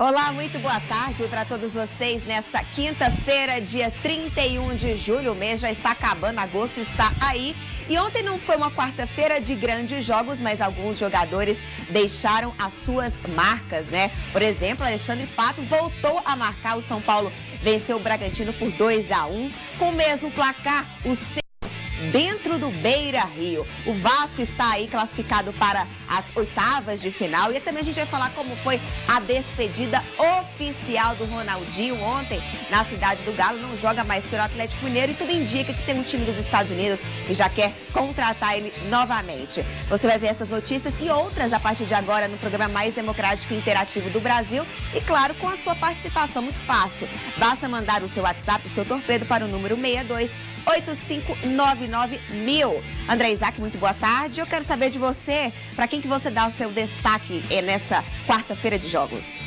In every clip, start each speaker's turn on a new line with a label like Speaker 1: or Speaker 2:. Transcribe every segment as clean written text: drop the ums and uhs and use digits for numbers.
Speaker 1: Olá, muito boa tarde para todos vocês nesta quinta-feira, dia 31 de julho. O mês já está acabando, agosto está aí. E ontem não foi uma quarta-feira de grandes jogos, mas alguns jogadores deixaram as suas marcas, né? Por exemplo, Alexandre Pato voltou a marcar. O São Paulo venceu o Bragantino por 2-1. Com o mesmo placar, o dentro do Beira-Rio. O Vasco está aí classificado para as oitavas de final. E também a gente vai falar como foi a despedida oficial do Ronaldinho ontem na Cidade do Galo. Não joga mais pelo Atlético Mineiro e tudo indica que tem um time dos Estados Unidos que já quer contratar ele novamente. Você vai ver essas notícias e outras a partir de agora no programa mais democrático e interativo do Brasil. E claro, com a sua participação muito fácil. Basta mandar o seu WhatsApp, seu torpedo para o número 6285991000. André Isaac, muito boa tarde. Eu quero saber de você, para quem que você dá o seu destaque nessa quarta-feira de jogos?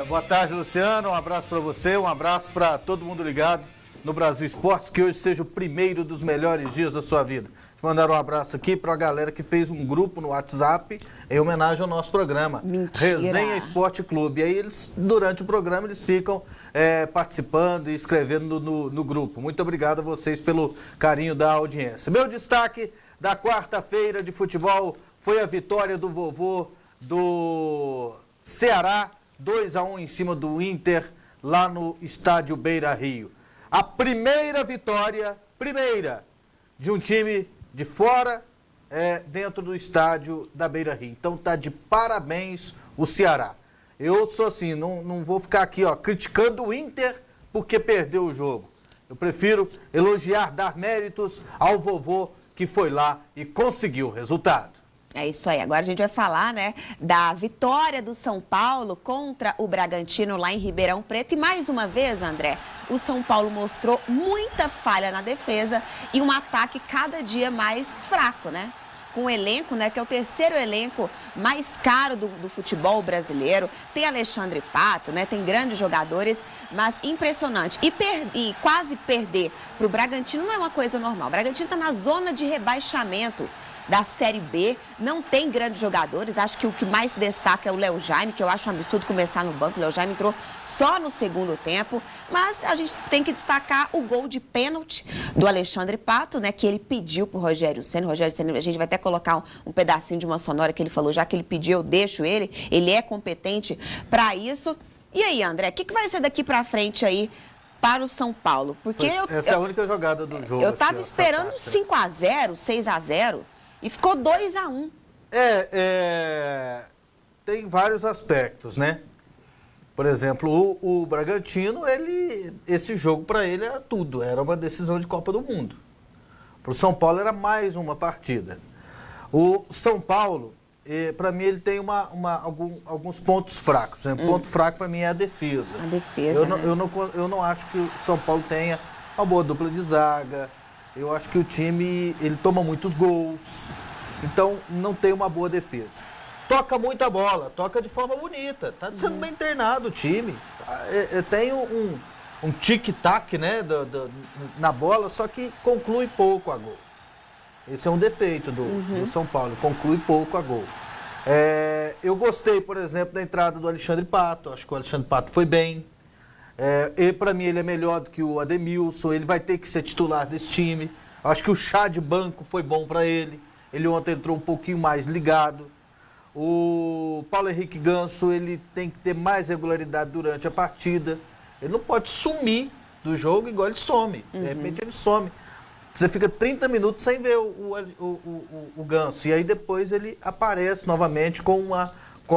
Speaker 2: Boa tarde, Luciano. Um abraço para você, um abraço para todo mundo ligado no Brasil Esportes, que hoje seja o primeiro dos melhores dias da sua vida. Deixa eu mandar um abraço aqui para a galera que fez um grupo no WhatsApp em homenagem ao nosso programa.
Speaker 1: Mentira.
Speaker 2: Resenha Esporte Clube. E aí, durante o programa, eles ficam participando e escrevendo no grupo. Muito obrigado a vocês pelo carinho da audiência. Meu destaque da quarta-feira de futebol foi a vitória do vovô do Ceará, 2-1 em cima do Inter, lá no estádio Beira-Rio. A primeira vitória, de um time de fora, dentro do estádio da Beira-Rio. Então tá de parabéns o Ceará. Eu sou assim, não vou ficar aqui criticando o Inter porque perdeu o jogo. Eu prefiro elogiar, dar méritos ao vovô que foi lá e conseguiu o resultado.
Speaker 1: É isso aí. Agora a gente vai falar, né, da vitória do São Paulo contra o Bragantino lá em Ribeirão Preto. E mais uma vez, André, o São Paulo mostrou muita falha na defesa e um ataque cada dia mais fraco, né? Com o elenco, né, que é o terceiro elenco mais caro do futebol brasileiro. Tem Alexandre Pato, né, tem grandes jogadores, mas impressionante. E quase perder para o Bragantino não é uma coisa normal. O Bragantino está na zona de rebaixamento da Série B, não tem grandes jogadores. Acho que o que mais se destaca é o Léo Jaime, que eu acho um absurdo começar no banco. O Léo Jaime entrou só no segundo tempo, mas a gente tem que destacar o gol de pênalti do Alexandre Pato, né, que ele pediu pro Rogério Ceni. O Rogério Ceni, a gente vai até colocar um pedacinho de uma sonora que ele falou, já que ele pediu, eu deixo ele é competente para isso. E aí, André, o que vai ser daqui para frente aí para o São Paulo? Porque
Speaker 2: essa é a única jogada do jogo.
Speaker 1: Eu estava esperando 5-0, 6-0. E ficou 2-1.
Speaker 2: Tem vários aspectos, né? Por exemplo, o Bragantino, esse jogo para ele era tudo. Era uma decisão de Copa do Mundo. Para o São Paulo era mais uma partida. O São Paulo, para mim, ele tem alguns pontos fracos. Né? Ponto fraco para mim é a defesa.
Speaker 1: A defesa,
Speaker 2: eu não acho que o São Paulo tenha uma boa dupla de zaga. Eu acho que o time, ele toma muitos gols, então não tem uma boa defesa. Toca muita bola, toca de forma bonita, tá sendo bem treinado o time. Tem um tic-tac, né, na bola, só que conclui pouco a gol. Esse é um defeito do São Paulo, conclui pouco a gol. Eu gostei, por exemplo, da entrada do Alexandre Pato, acho que o Alexandre Pato foi bem. Para mim ele é melhor do que o Ademilson, ele vai ter que ser titular desse time. Acho que o chá de banco foi bom para ele. Ele ontem entrou um pouquinho mais ligado. O Paulo Henrique Ganso, ele tem que ter mais regularidade durante a partida. Ele não pode sumir do jogo igual ele some. De repente ele some. Você fica 30 minutos sem ver o Ganso. E aí depois ele aparece novamente com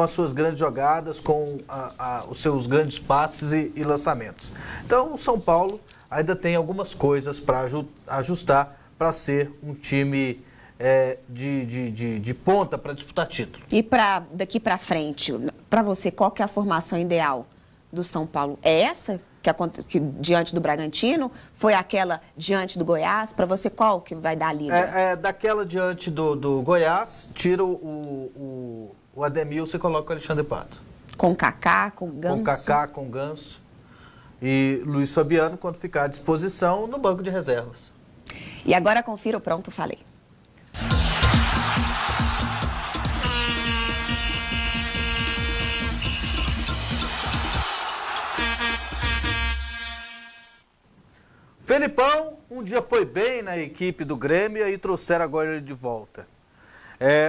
Speaker 2: as suas grandes jogadas, com os seus grandes passes e lançamentos. Então, o São Paulo ainda tem algumas coisas para ajustar para ser um time de ponta para disputar título.
Speaker 1: E daqui para frente, para você, qual que é a formação ideal do São Paulo? É essa que diante do Bragantino? Foi aquela diante do Goiás? Para você, qual que vai dar a liga?
Speaker 2: Daquela diante do Goiás, tira o Ademilson e coloca o Alexandre Pato.
Speaker 1: Com Kaká, com Ganso?
Speaker 2: Com Kaká, com Ganso. E Luiz Fabiano, quando ficar à disposição, no banco de reservas.
Speaker 1: E agora confira o Pronto Falei.
Speaker 2: Felipão um dia foi bem na equipe do Grêmio e trouxeram agora ele de volta.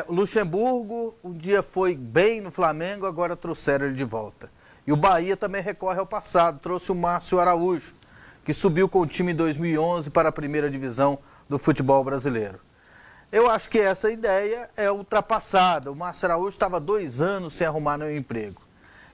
Speaker 2: O Luxemburgo um dia foi bem no Flamengo, agora trouxeram ele de volta. E o Bahia também recorre ao passado, trouxe o Márcio Araújo, que subiu com o time em 2011 para a primeira divisão do futebol brasileiro. Eu acho que essa ideia é ultrapassada. O Márcio Araújo estava 2 anos sem arrumar nenhum emprego.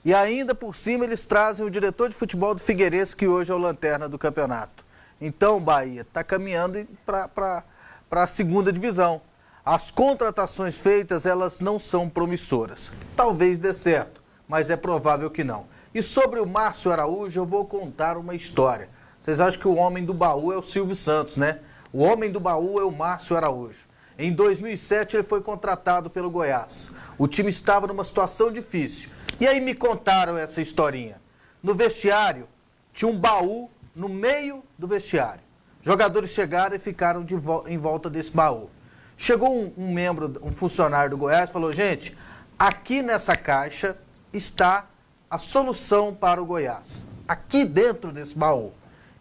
Speaker 2: E ainda por cima eles trazem o diretor de futebol do Figueirense, que hoje é o lanterna do campeonato. Então, Bahia está caminhando para a segunda divisão. As contratações feitas, elas não são promissoras. Talvez dê certo, mas é provável que não. E sobre o Márcio Araújo, eu vou contar uma história. Vocês acham que o homem do baú é o Silvio Santos, né? O homem do baú é o Márcio Araújo. Em 2007, ele foi contratado pelo Goiás. O time estava numa situação difícil. E aí me contaram essa historinha. No vestiário, tinha um baú no meio do vestiário. Jogadores chegaram e ficaram em volta desse baú. Chegou um funcionário do Goiás e falou: gente, aqui nessa caixa está a solução para o Goiás. Aqui dentro desse baú.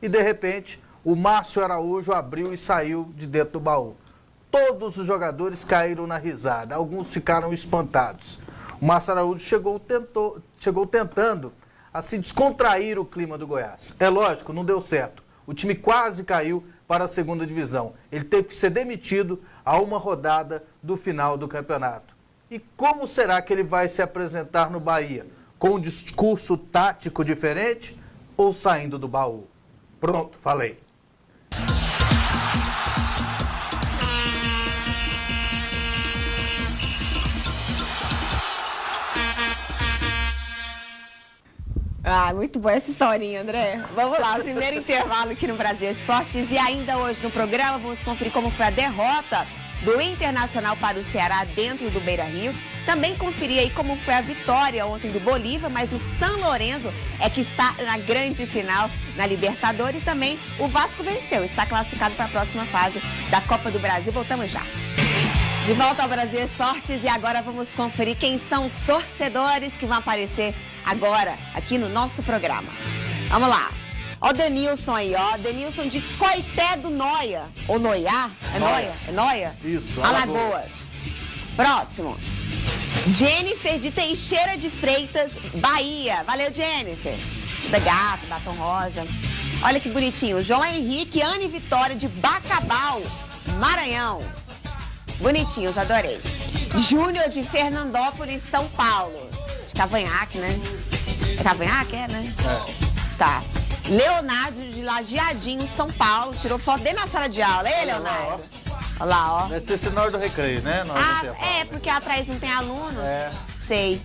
Speaker 2: E de repente, o Márcio Araújo abriu e saiu de dentro do baú. Todos os jogadores caíram na risada, alguns ficaram espantados. O Márcio Araújo chegou tentando assim descontrair o clima do Goiás. É lógico, não deu certo. O time quase caiu para a segunda divisão. Ele teve que ser demitido a uma rodada do final do campeonato. E como será que ele vai se apresentar no Bahia? Com um discurso tático diferente ou saindo do baú? Pronto, falei.
Speaker 1: Ah, muito boa essa historinha, André. Vamos lá, primeiro intervalo aqui no Brasil Esportes. E ainda hoje no programa vamos conferir como foi a derrota do Internacional para o Ceará dentro do Beira-Rio. Também conferir aí como foi a vitória ontem do Bolívar, mas o São Lourenço é que está na grande final na Libertadores. Também o Vasco venceu, está classificado para a próxima fase da Copa do Brasil. Voltamos já. De volta ao Brasil Esportes e agora vamos conferir quem são os torcedores que vão aparecer agora aqui no nosso programa. Vamos lá. Ó o Denilson aí, ó. Denilson de Coité do Noia. Ou Noiá? É Noia? É Noia?
Speaker 2: Isso,
Speaker 1: Alagoas. Próximo. Jennifer de Teixeira de Freitas, Bahia. Valeu, Jennifer. Da Gato, Batom Rosa. Olha que bonitinho. João Henrique, Ana e Vitória de Bacabal, Maranhão. Bonitinhos, adorei. Júnior de Fernandópolis, São Paulo. De Cavanhaque, né? É Cavanhaque, é, né?
Speaker 2: É.
Speaker 1: Tá. Leonardo de Lajeadinho, São Paulo. Tirou foto dentro da sala de aula. Ei, Leonardo? Olha lá, ó.
Speaker 2: Deve ter sido na hora do recreio, né?
Speaker 1: Porque atrás não tem alunos.
Speaker 2: É.
Speaker 1: Sei.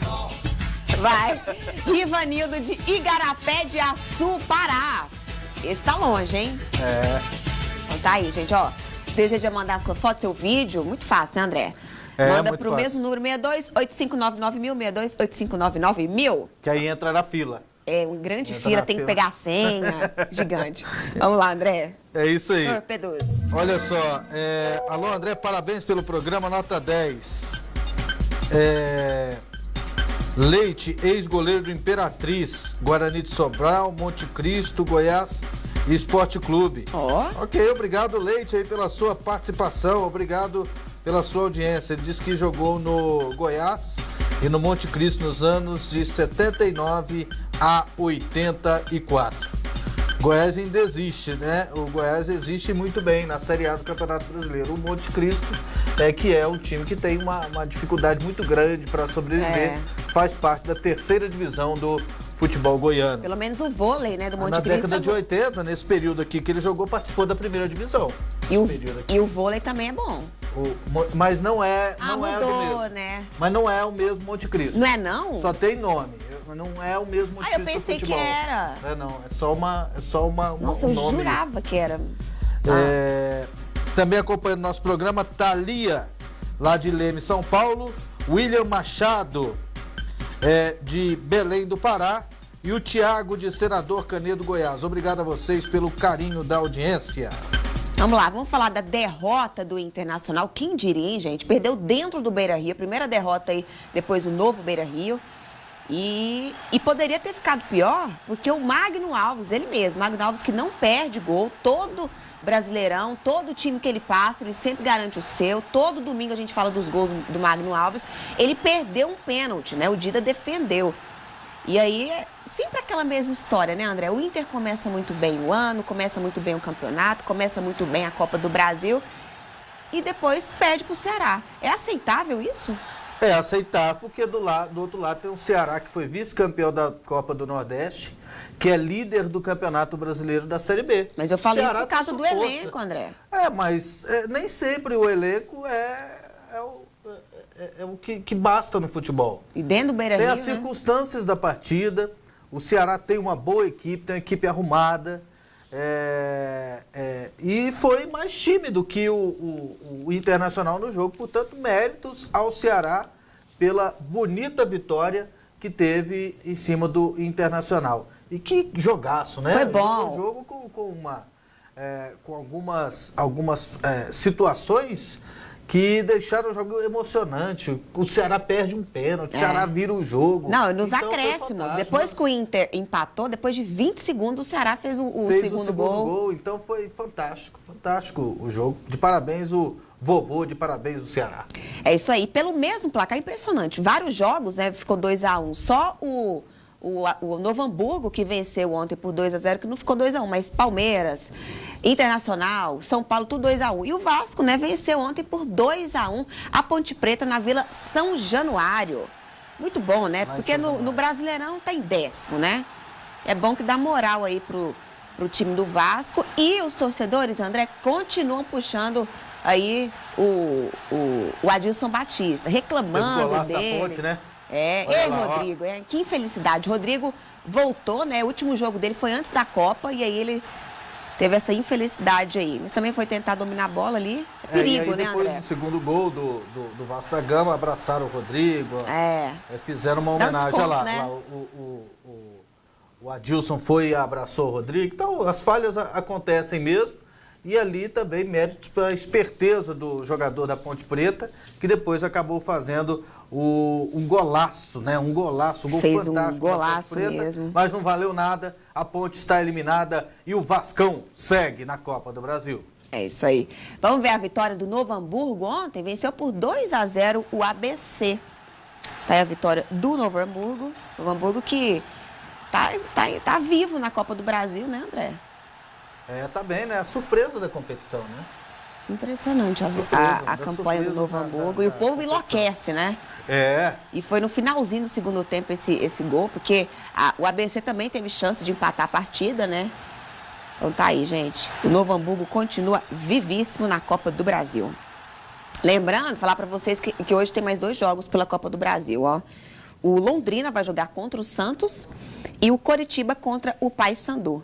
Speaker 1: Vai. Rivanildo de Igarapé de Açu, Pará. Esse tá longe, hein?
Speaker 2: É.
Speaker 1: Então tá aí, gente, ó. Deseja mandar sua foto, seu vídeo? Muito fácil, né, André? Manda pro mesmo número, 62-8599-1000, 62-8599-1000.
Speaker 2: Que aí entra na fila.
Speaker 1: É, uma grande fila, tem que pegar a senha. Gigante. Vamos lá, André.
Speaker 2: É isso aí.
Speaker 1: Torpedoso.
Speaker 2: Olha só, alô André, parabéns pelo programa, nota 10. Leite, ex-goleiro do Imperatriz, Guarani de Sobral, Monte Cristo, Goiás e Esporte Clube. Ok, obrigado Leite aí pela sua participação, obrigado pela sua audiência. Ele disse que jogou no Goiás e no Monte Cristo nos anos de 79 a 84. Goiás ainda existe, né? O Goiás existe muito bem na Série A do Campeonato Brasileiro. O Monte Cristo que é um time que tem uma dificuldade muito grande para sobreviver. Faz parte da terceira divisão do futebol goiano.
Speaker 1: Pelo menos o vôlei, né, do Monte Cristo.
Speaker 2: Na década de 80, nesse período aqui que ele jogou, participou da primeira divisão.
Speaker 1: E o vôlei também é bom.
Speaker 2: Mas não é...
Speaker 1: mudou, né?
Speaker 2: Mas não é o mesmo Monte Cristo.
Speaker 1: Não é, não?
Speaker 2: Só tem nome. Não é o mesmo Monte Cristo.
Speaker 1: Eu pensei que era.
Speaker 2: Não, é só uma
Speaker 1: Nossa, eu jurava que era.
Speaker 2: Também acompanhando nosso programa, Thalia, lá de Leme, São Paulo. William Machado, de Belém do Pará. E o Tiago, de Senador Canedo, Goiás. Obrigado a vocês pelo carinho da audiência.
Speaker 1: Vamos lá, vamos falar da derrota do Internacional. Quem diria, hein, gente? Perdeu dentro do Beira-Rio, a primeira derrota aí depois do novo Beira-Rio. E poderia ter ficado pior, porque o Magno Alves, ele mesmo, Magno Alves que não perde gol, todo Brasileirão, todo time que ele passa, ele sempre garante o seu. Todo domingo a gente fala dos gols do Magno Alves. Ele perdeu um pênalti, né? O Dida defendeu. E aí, sempre aquela mesma história, né, André? O Inter começa muito bem o ano, começa muito bem o campeonato, começa muito bem a Copa do Brasil e depois perde pro Ceará. É aceitável isso?
Speaker 2: É aceitável, porque do outro lado tem o Ceará, que foi vice-campeão da Copa do Nordeste, que é líder do Campeonato Brasileiro da Série B.
Speaker 1: Mas eu falei isso por causa do elenco, André.
Speaker 2: Mas nem sempre o elenco é o que basta no futebol.
Speaker 1: E dentro do Beira-Rio,
Speaker 2: tem as circunstâncias da partida, o Ceará tem uma boa equipe, tem uma equipe arrumada, e foi mais tímido que o Internacional no jogo. Portanto, méritos ao Ceará pela bonita vitória que teve em cima do Internacional. E que jogaço, né?
Speaker 1: Foi bom.
Speaker 2: Um jogo com algumas situações que deixaram o jogo emocionante. O Ceará perde um pênalti, o Ceará vira o jogo.
Speaker 1: Não, nos acréscimos. Depois que o Inter empatou, depois de 20 segundos, o Ceará fez o segundo gol.
Speaker 2: Então foi fantástico, fantástico o jogo. De parabéns o vovô, de parabéns o Ceará.
Speaker 1: É isso aí. Pelo mesmo placar, impressionante. Vários jogos, né? Ficou 2-1. Só o Novo Hamburgo, que venceu ontem por 2-0, que não ficou 2-1, mas Palmeiras, Internacional, São Paulo, tudo 2-1. E o Vasco, né, venceu ontem por 2-1 a Ponte Preta na Vila São Januário. Muito bom, né? Porque no Brasileirão tá em 10º, né? É bom que dá moral aí pro time do Vasco. E os torcedores, André, continuam puxando aí o Adilson Batista, reclamando dele.
Speaker 2: Da Ponte, né?
Speaker 1: Rodrigo, que infelicidade. Rodrigo voltou, né? O último jogo dele foi antes da Copa e aí ele teve essa infelicidade aí. Mas também foi tentar dominar a bola ali. É perigo, né, André?
Speaker 2: Depois do segundo gol do Vasco da Gama, abraçaram o Rodrigo. Fizeram uma homenagem lá.
Speaker 1: Né?
Speaker 2: O Adilson foi e abraçou o Rodrigo. Então, as falhas acontecem mesmo. E ali também méritos para a esperteza do jogador da Ponte Preta, que depois acabou fazendo um golaço, né? Um gol
Speaker 1: fez
Speaker 2: fantástico.
Speaker 1: Um golaço
Speaker 2: Preta,
Speaker 1: mesmo.
Speaker 2: Mas não valeu nada, a Ponte está eliminada e o Vascão segue na Copa do Brasil.
Speaker 1: É isso aí. Vamos ver a vitória do Novo Hamburgo ontem, venceu por 2-0 o ABC. Tá aí a vitória do Novo Hamburgo que tá vivo na Copa do Brasil, né, André?
Speaker 2: Tá bem, né? A surpresa da competição, né?
Speaker 1: Impressionante a campanha do Novo Hamburgo. E o povo enlouquece, né? E foi no finalzinho do segundo tempo esse gol, porque o ABC também teve chance de empatar a partida, né? Então tá aí, gente. O Novo Hamburgo continua vivíssimo na Copa do Brasil. Lembrando, falar pra vocês que hoje tem mais 2 jogos pela Copa do Brasil, ó. O Londrina vai jogar contra o Santos e o Coritiba contra o Paysandu.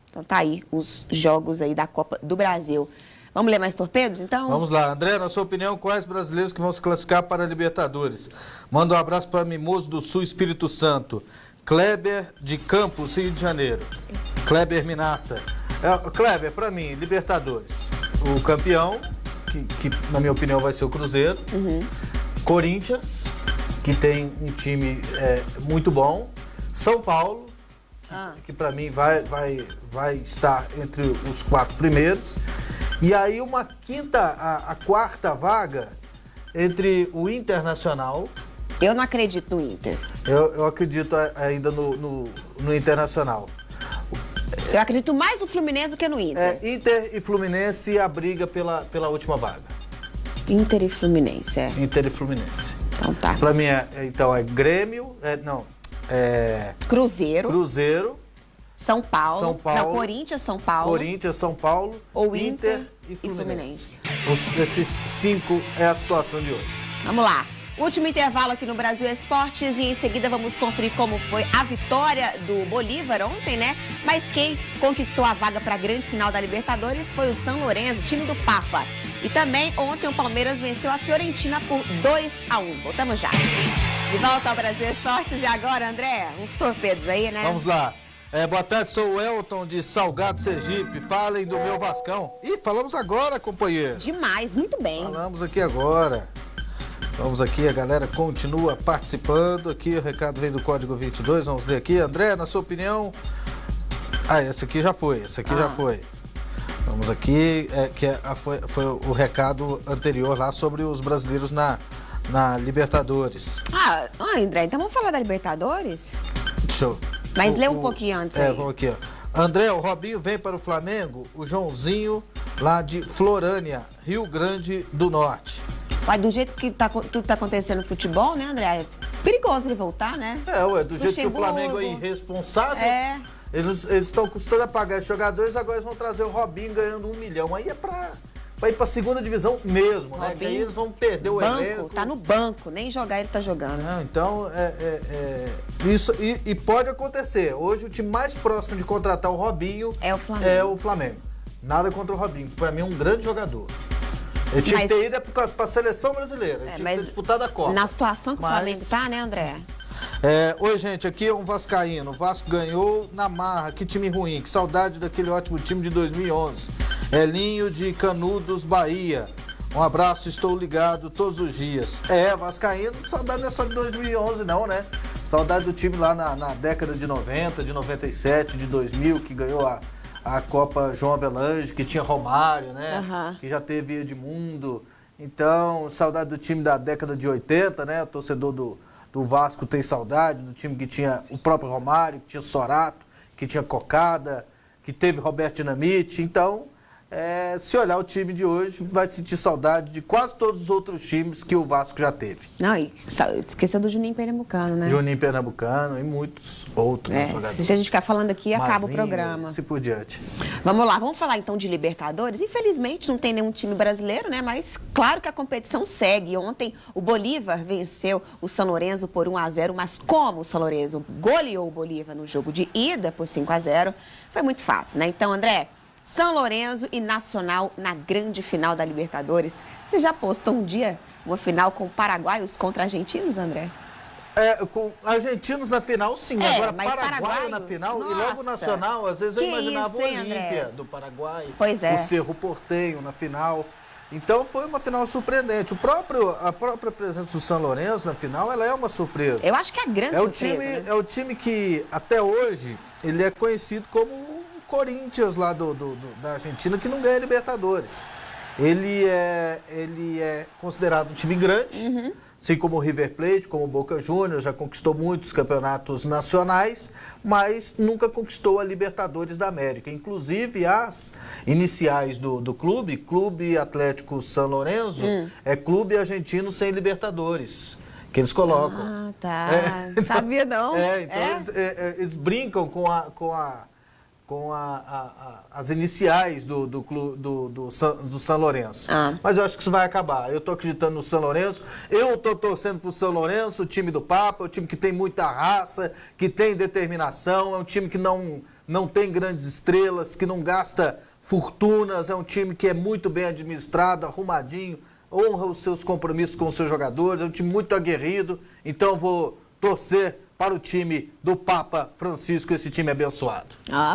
Speaker 1: Então tá aí os jogos aí da Copa do Brasil. Vamos ler mais torpedos, então?
Speaker 2: Vamos lá. André, na sua opinião, quais brasileiros que vão se classificar para a Libertadores? Manda um abraço para Mimoso do Sul, Espírito Santo. Kleber de Campos, Rio de Janeiro. Kleber Minassa. Kleber, para mim, Libertadores. O campeão, que na minha opinião vai ser o Cruzeiro. Corinthians, que tem um time muito bom. São Paulo, que para mim vai estar entre os 4 primeiros. E aí a quarta vaga entre o Internacional.
Speaker 1: Eu não acredito no Inter.
Speaker 2: Eu acredito ainda no Internacional.
Speaker 1: Eu acredito mais no Fluminense do que no Inter.
Speaker 2: Inter e Fluminense, a briga pela última vaga.
Speaker 1: Inter e Fluminense,
Speaker 2: Inter e Fluminense.
Speaker 1: Então tá.
Speaker 2: Pra mim é Grêmio, Cruzeiro,
Speaker 1: São Paulo. Não, Corinthians, São Paulo. Ou Inter e Fluminense.
Speaker 2: Esses 5 é a situação de hoje.
Speaker 1: Vamos lá. Último intervalo aqui no Brasil Esportes e em seguida vamos conferir como foi a vitória do Bolívar ontem, né? Mas quem conquistou a vaga para a grande final da Libertadores foi o São Lourenço, time do Papa. E também ontem o Palmeiras venceu a Fiorentina por 2-1. Voltamos já. De volta ao Brasil Esportes e agora, André, uns torpedos aí, né?
Speaker 2: Vamos lá. Boa tarde, sou o Elton de Salgado, Sergipe. Falem do meu Vascão. Falamos agora, companheiro.
Speaker 1: Demais, muito bem.
Speaker 2: Falamos aqui agora. Vamos aqui, a galera continua participando. Aqui o recado vem do Código 22, vamos ler aqui. André, na sua opinião... esse aqui já foi, já foi. Vamos aqui, foi o recado anterior lá sobre os brasileiros na Libertadores.
Speaker 1: André, então vamos falar da Libertadores?
Speaker 2: Deixa eu...
Speaker 1: Mas lê um pouquinho antes aí.
Speaker 2: Vamos aqui, ó. André, o Robinho vem para o Flamengo, o Joãozinho lá de Florânia, Rio Grande do Norte.
Speaker 1: Do jeito que tudo tá acontecendo no futebol, né, André? É perigoso ele voltar, né?
Speaker 2: Do jeito que o Flamengo é irresponsável. Eles estão custando a pagar os jogadores, agora eles vão trazer o Robinho ganhando 1 milhão. Aí é pra ir pra segunda divisão mesmo, né? Que aí eles vão perder o elenco.
Speaker 1: Tá no banco, nem jogar ele tá jogando.
Speaker 2: Não, então, isso e pode acontecer. Hoje o time mais próximo de contratar o Robinho é o Flamengo. Nada contra o Robinho, que pra mim é um grande jogador. Ele tinha que ter ido pra seleção brasileira, ele tinha que ter disputado a Copa.
Speaker 1: Na situação que o Flamengo tá, né, André?
Speaker 2: Oi, gente, aqui é um vascaíno. O Vasco ganhou na marra. Que time ruim. Que saudade daquele ótimo time de 2011. Elinho de Canudos, Bahia. Um abraço, estou ligado todos os dias. Vascaíno, saudade não é só de 2011 não, né? Saudade do time lá na década de 90, de 97, de 2000, que ganhou a Copa João Avelange, que tinha Romário, né? Que já teve Edmundo. Então, saudade do time da década de 80, né? O torcedor do Vasco tem saudade do time que tinha o próprio Romário, que tinha Sorato, que tinha Cocada, que teve Roberto Dinamite. Então, se olhar o time de hoje, vai sentir saudade de quase todos os outros times que o Vasco já teve.
Speaker 1: Não, e esqueceu do Juninho Pernambucano, né?
Speaker 2: Juninho Pernambucano e muitos outros jogadores.
Speaker 1: Se a gente ficar falando aqui, acaba o programa.
Speaker 2: Assim por diante.
Speaker 1: Vamos lá, vamos falar então de Libertadores. Infelizmente não tem nenhum time brasileiro, né? Mas claro que a competição segue. Ontem o Bolívar venceu o São Lourenço por 1-0, mas como o São Lourenço goleou o Bolívar no jogo de ida por 5-0, foi muito fácil, né? Então, André, São Lourenço e Nacional na grande final da Libertadores. Você já postou um dia uma final com paraguaios contra argentinos, André?
Speaker 2: Com argentinos na final, sim. Agora, paraguaio na final, nossa, e logo Nacional. Às vezes eu imaginava o Olímpia do Paraguai.
Speaker 1: Pois é.
Speaker 2: O Cerro Porteño na final. Então foi uma final surpreendente. A própria presença do São Lourenço na final, ela é uma surpresa.
Speaker 1: Eu acho que é grande surpresa.
Speaker 2: Né? É o time que, até hoje, ele é conhecido como o Corinthians lá da Argentina, que não ganha Libertadores. Ele é considerado um time grande, assim como o River Plate, como o Boca Juniors, já conquistou muitos campeonatos nacionais, mas nunca conquistou a Libertadores da América. Inclusive, as iniciais do clube, Clube Atlético São Lourenço, é Clube Argentino Sem Libertadores, que eles colocam.
Speaker 1: Ah, tá. Sabia não.
Speaker 2: Então eles brincam com as iniciais do São Lourenço. Mas eu acho que isso vai acabar. Eu estou acreditando no São Lourenço. Eu estou torcendo para o São Lourenço, o time do Papa, o time que tem muita raça, que tem determinação, é um time que não tem grandes estrelas, que não gasta fortunas, é um time que é muito bem administrado, arrumadinho, honra os seus compromissos com os seus jogadores, é um time muito aguerrido. Então eu vou torcer para o time do Papa Francisco, esse time abençoado.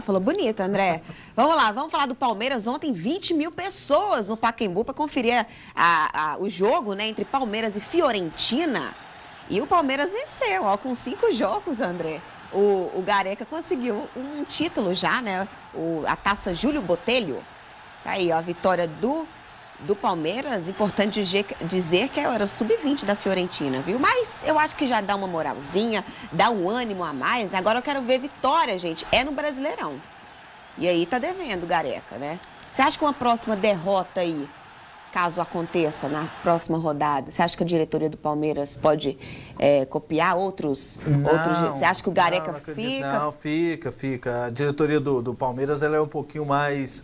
Speaker 1: Falou bonito, André. Vamos lá, vamos falar do Palmeiras. Ontem, 20 mil pessoas no Pacaembu para conferir o jogo, né, entre Palmeiras e Fiorentina. E o Palmeiras venceu, com 5 jogos, André. O Gareca conseguiu um título já, né, a Taça Júlio Botelho. Tá aí, a vitória do Palmeiras, importante dizer que era o sub-20 da Fiorentina, viu? Mas eu acho que já dá uma moralzinha, dá um ânimo a mais. Agora eu quero ver vitória, gente. É no Brasileirão. E aí tá devendo, Gareca, né? Você acha que uma próxima derrota aí, caso aconteça na próxima rodada, você acha que a diretoria do Palmeiras pode copiar outros? Você acha que o Gareca fica?
Speaker 2: Não, fica. A diretoria do Palmeiras, ela é um pouquinho mais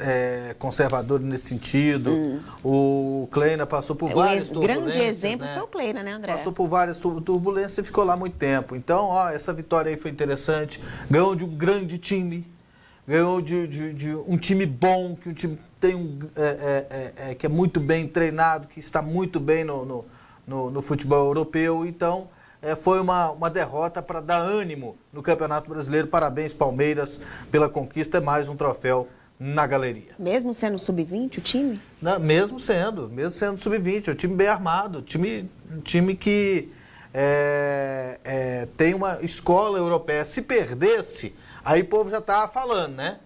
Speaker 2: conservadora nesse sentido. O Kleina passou por várias turbulências.
Speaker 1: O grande exemplo foi o Kleina, né, André?
Speaker 2: Passou por várias turbulências e ficou lá muito tempo. Então, essa vitória aí foi interessante. Ganhou de um grande time. Ganhou de um time bom, que um time tem que é muito bem treinado, que está muito bem no futebol europeu. Então, foi uma derrota para dar ânimo no Campeonato Brasileiro. Parabéns, Palmeiras, pela conquista. É mais um troféu na galeria.
Speaker 1: Mesmo sendo sub-20 o time?
Speaker 2: Não, mesmo sendo sub-20, é um time bem armado, time que tem uma escola europeia. Se perdesse, aí o povo já está falando, né?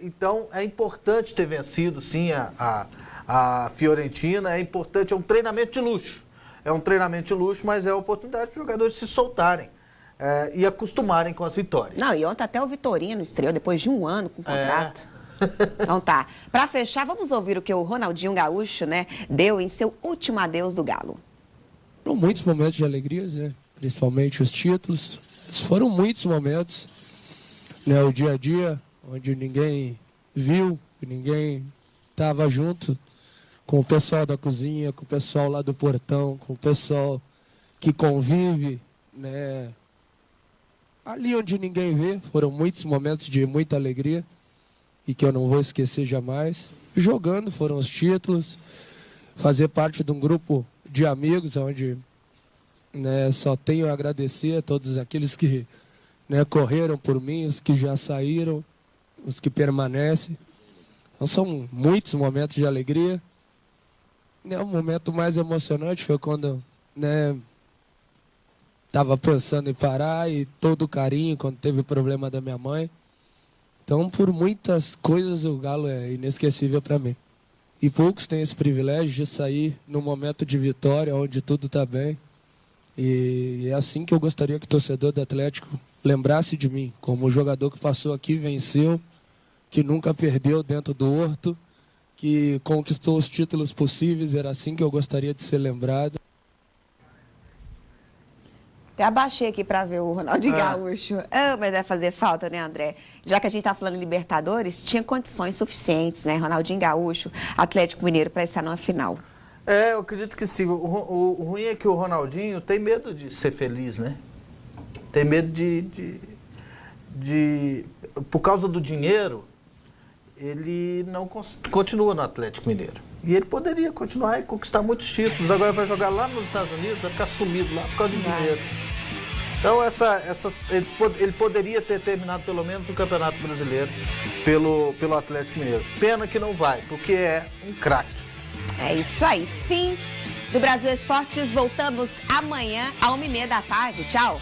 Speaker 2: Então é importante ter vencido, sim, a Fiorentina, é importante, é um treinamento de luxo. É um treinamento de luxo, mas é a oportunidade dos jogadores se soltarem e acostumarem com as vitórias.
Speaker 1: Não, e ontem até o Vitorino estreou depois de um ano com contrato. Então tá. Para fechar, vamos ouvir o que o Ronaldinho Gaúcho, né, deu em seu último adeus do Galo.
Speaker 3: Foram muitos momentos de alegrias, né? Principalmente os títulos. Foram muitos momentos, né? O dia a dia, onde ninguém viu, ninguém estava junto com o pessoal da cozinha, com o pessoal lá do portão, com o pessoal que convive, né? Ali onde ninguém vê, foram muitos momentos de muita alegria e que eu não vou esquecer jamais. Jogando foram os títulos, fazer parte de um grupo de amigos, onde, né, só tenho a agradecer a todos aqueles que, né, correram por mim, os que já saíram, os que permanecem. Então, são muitos momentos de alegria. O momento mais emocionante foi quando, né, estava pensando em parar e todo o carinho quando teve o problema da minha mãe. Então, por muitas coisas, o Galo é inesquecível para mim. E poucos têm esse privilégio de sair num momento de vitória, onde tudo está bem. E é assim que eu gostaria que o torcedor do Atlético lembrasse de mim, como o jogador que passou aqui, venceu, que nunca perdeu dentro do Horto, que conquistou os títulos possíveis. Era assim que eu gostaria de ser lembrado.
Speaker 1: Até abaixei aqui para ver o Ronaldinho Gaúcho. Mas vai fazer falta, né, André? Já que a gente está falando em Libertadores, tinha condições suficientes, né? Ronaldinho Gaúcho, Atlético Mineiro, para estar numa final.
Speaker 2: Eu acredito que sim. O ruim é que o Ronaldinho tem medo de ser feliz, né? Tem medo por causa do dinheiro, ele não continua no Atlético Mineiro. E ele poderia continuar e conquistar muitos títulos. Agora vai jogar lá nos Estados Unidos, vai ficar sumido lá por causa de dinheiro. Então, ele poderia ter terminado pelo menos o Campeonato Brasileiro pelo Atlético Mineiro. Pena que não vai, porque é um craque.
Speaker 1: É isso aí. Fim do Brasil Esportes. Voltamos amanhã, às 1h30 da tarde. Tchau.